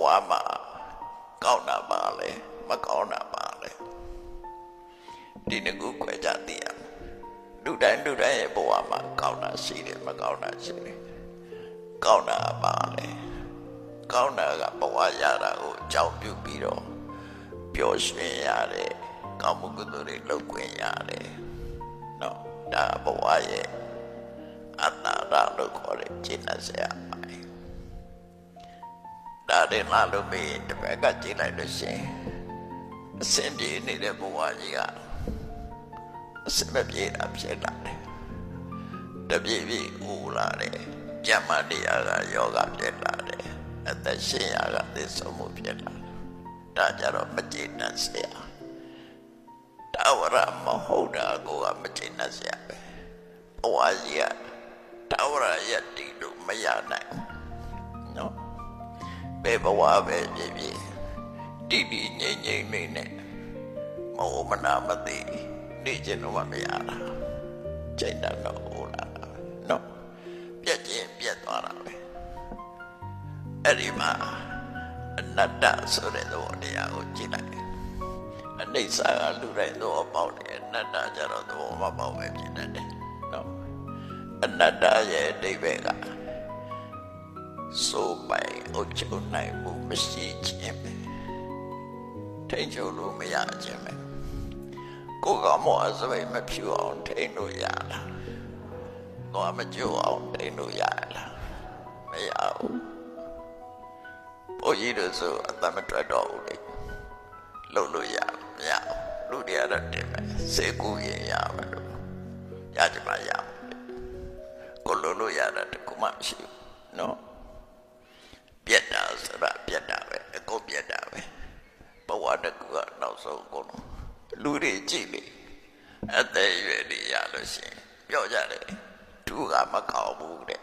ဝမှာကောင်းတာပါလေမကောင်းတာပါလေဒီနှစ်ခုခွဲခြားသိရလူတိုင်းရဲ့ဘဝမှာကောင်းတာရှိတယ်မကောင်းတာရှိတယ်ကောင်းတာပါလေကောင်းတာကဘဝရတာကိုအကြောင်းပြုပြီးတော့ပျော်ရွှင်ရတယ်ကောင်းမှုကုသိုလ်တွေလုပ်ခွင့်ရတယ်နော်ဒါဘဝရဲ့အတ္တရလို့ခေါ်တဲ့ကျင့်စရာပါဒါတွေလာလို့မေးတပည့်ကကြည့်လိုက်လို့ရှင်အစင်ပြေနေတဲ့ဘဝကြီးကအစမပြေတာဖြစ်လာတယ်တပြေးပြေးဦးလာတယ်ကြမ်းမတရားကယောဂဖြစ်လာတယ်အသက်ရှင်ရကသစ္စာမှုဖြစ်လာတယ်ဒါကြတော့မကျေနပ်စရာတာဝရမဟုတ်တာကိုကမကျေနပ်စရာပဲဘဝကြီးကတာဝရရတည်လို့မရနိုင်နော်ဘယ်ဘဝပဲဖြစ်ဖြစ်တည်တည်ငြိမ်ငြိမ်နေနဲ့မဟုတ်မနာမသိနေကျင်တော့မရတာချိန်တတ်တော့ဟုတ်လားနော်ပြက်ချင်းပြက်သွားတာပဲအဲ့ဒီမှာအနတ္တဆိုတဲ့သဘောတရားကိုကြည့်လိုက်အနိစ္စကလူတိုင်းသဘောပေါက်တယ်အနတ္တကျတော့သဘောမပေါက်ပဲဖြစ်နေတယ်နော်အနတ္တရဲ့အဓိပ္ပာယ်ကဆိုပိုင်အုပ်ချုပ်နိုင်မှုမရှိခြင်းပဲထိန်ချုပ်လို့မရခြင်းပဲကိုယ်ကမောအစပိတ်မဖြူအောင်ထိန်လို့ရလားတော့မကြိုးအောင်ထိန်လို့ရလားမရဘူးဘုန်းကြီးတို့ဆိုအသက်မတွက်တော့ဘူးလေလုပ်လို့ရမရလူတွေကတော့တင်မယ်စေကူရင်ရမယ်လို့ရကြပါရကိုလုပ်လို့ရတာတခုမှမရှိဘူးနော်ပြတ်တာဆိုတာပြတ်တာပဲအကုန်ပြတ်တာပဲဘဝတကူကနောက်ဆုံးကုန်လူတွေကြည့်လေအသက်ရွယ်တွေရလို့ရှိရင်ပြောကြတယ်သူကမကောင်းဘူးတဲ့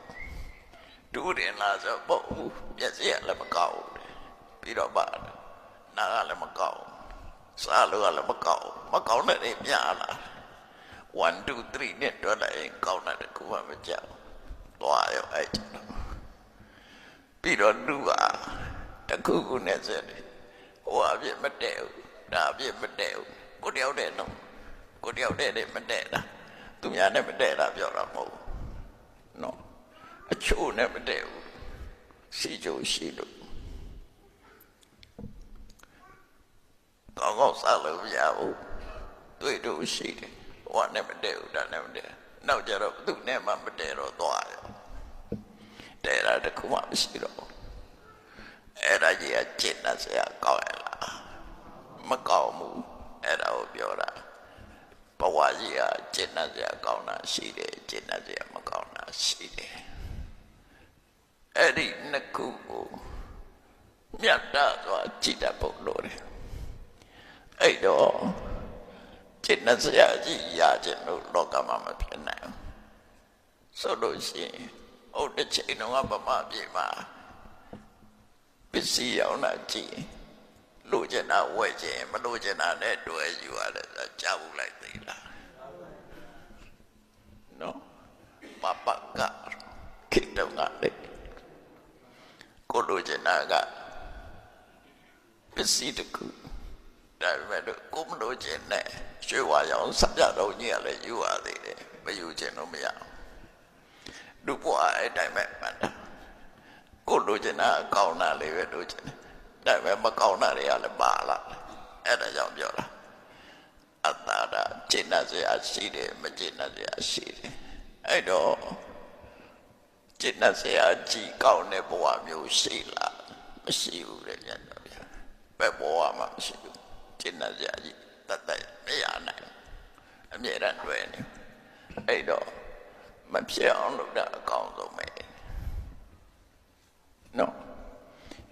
သူတင်လာဆိုပေါ့ဘူးမျက်စိကလည်းမကောင်းဘူးပြီးတော့ပါနာကလည်းမကောင်းစားလို့ကလည်းမကောင်းတဲ့နေများလာ1 2 3နဲ့တွက်လိုက်ရင်ကောင်းတဲ့တကူမှမကြောက်သွားရောအဲ့ပြီးတော့လူကတခုခုနဲ့စက်တယ်ဟိုအပြစ်မတည့်ဘူးဒါအပြစ်မတည့်ဘူးကိုတယောက်တည်းတော့ကိုတယောက်တည်းမတည့်တာသူများနဲ့မတည့်တာပြောတာမဟုတ်ဘူးနော်အချို့နဲ့မတည့်ဘူးစီချိုးရှိလို့ကောင်းစားလို့မရဘူးတွေ့တော့ရှိတယ်ဟိုနဲ့မတည့်ဘူးဒါနဲ့မတည့်နောက်ကြတော့သူနဲ့မှမတည့်တော့သွားရောတဲရတခုမှမရှိတော့အဲ့ဒါကြီးကကျင့်တတ်စရာကောင်းရလားမကောင်းဘူးအဲ့ဒါကိုပြောတာဘဝကြီးကကျင့်တတ်စရာကောင်းတာရှိတယ်ကျင့်တတ်စရာမကောင်းတာရှိတယ်အဲ့ဒီနှစ်ခုကိုမြတ်တာဆိုကြည့်တတ်ဖို့လိုတယ်အဲ့တော့ကျင့်တတ်စရာကြီးရခြင်းလို့လောကမှာမဖြစ်နိုင်ဘူးဆိုလို့ရှိရင်ဟုတ်တဲ့ချိန်တော့ဗမာပြည်မှာပစ္စည်းရောက်လာကြည့်လိုချင်တာဝယ်ချင်မလိုချင်တာနဲ့တွဲယူရတယ်ဆိုတာကြားဘူးလိုက်သေးလားနော်ပပကခိတုံကလေကိုလိုချင်တာကပစ္စည်းတခုဒါပေမဲ့ကိုမလိုချင်တဲ့ရွှေဝါရောင်စပြတော်ကြီးကလည်းယူရသေးတယ်မယူချင်တော့မရလူဘွားအဲ့တိုင်းပဲမှန်တာကိုလိုချင်တာကောင်းတာလေးပဲလိုချင်တယ်ဒါပေမဲ့မကောင်းတာတွေကလည်းပါလာအဲ့ဒါကြောင့်ပြောတာအတ္တဒါကျင့်တတ်စရာရှိတယ်မကျင့်တတ်စရာရှိတယ်အဲ့တော့ကျင့်တတ်စရာကြီးကောင်းတဲ့ဘဝမျိုးရှိလားမရှိဘူးတဲ့ညတော့ဗျာဘယ်ဘဝမှမရှိဘူးကျင့်တတ်စရာကြီးတတ်တတ်မရနိုင်အမြဲတမ်းတွေ့နေအဲ့တော့မဖြစ်အောင်လုပ်တာအကောင်းဆုံးပဲနော်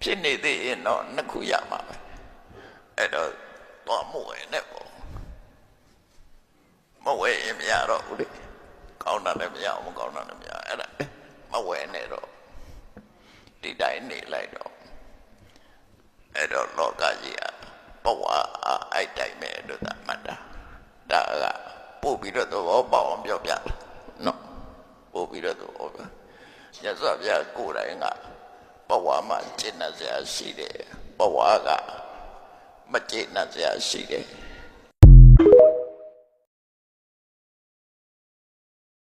ဖြစ်နေသေးရင်တော့နှစ်ခုရမှာပဲအဲ့တော့တော့မဝယ်နဲ့ပေါ့မဝယ်ရင်မရတော့ဘူးလေကောင်းတာလည်းမရအောင်မကောင်းတာလည်းမရအဲ့ဒါမဝယ်နဲ့တော့ဒီတိုင်းနေလိုက်တော့အဲ့တော့လောကကြီးကဘဝအဲ့တိုင်းပဲလို့သာမှတ်တာဒါကပို့ပြီးတော့သဘောပေါက်အောင်ပြောပြနော်ပို့ပြီးတော့သဘောပြညစွာပြကိုယ်တိုင်က ဘဝမှာကျင့်နေစရာရှိတယ်ဘဝကမကျင့်နေစရာရှိတယ်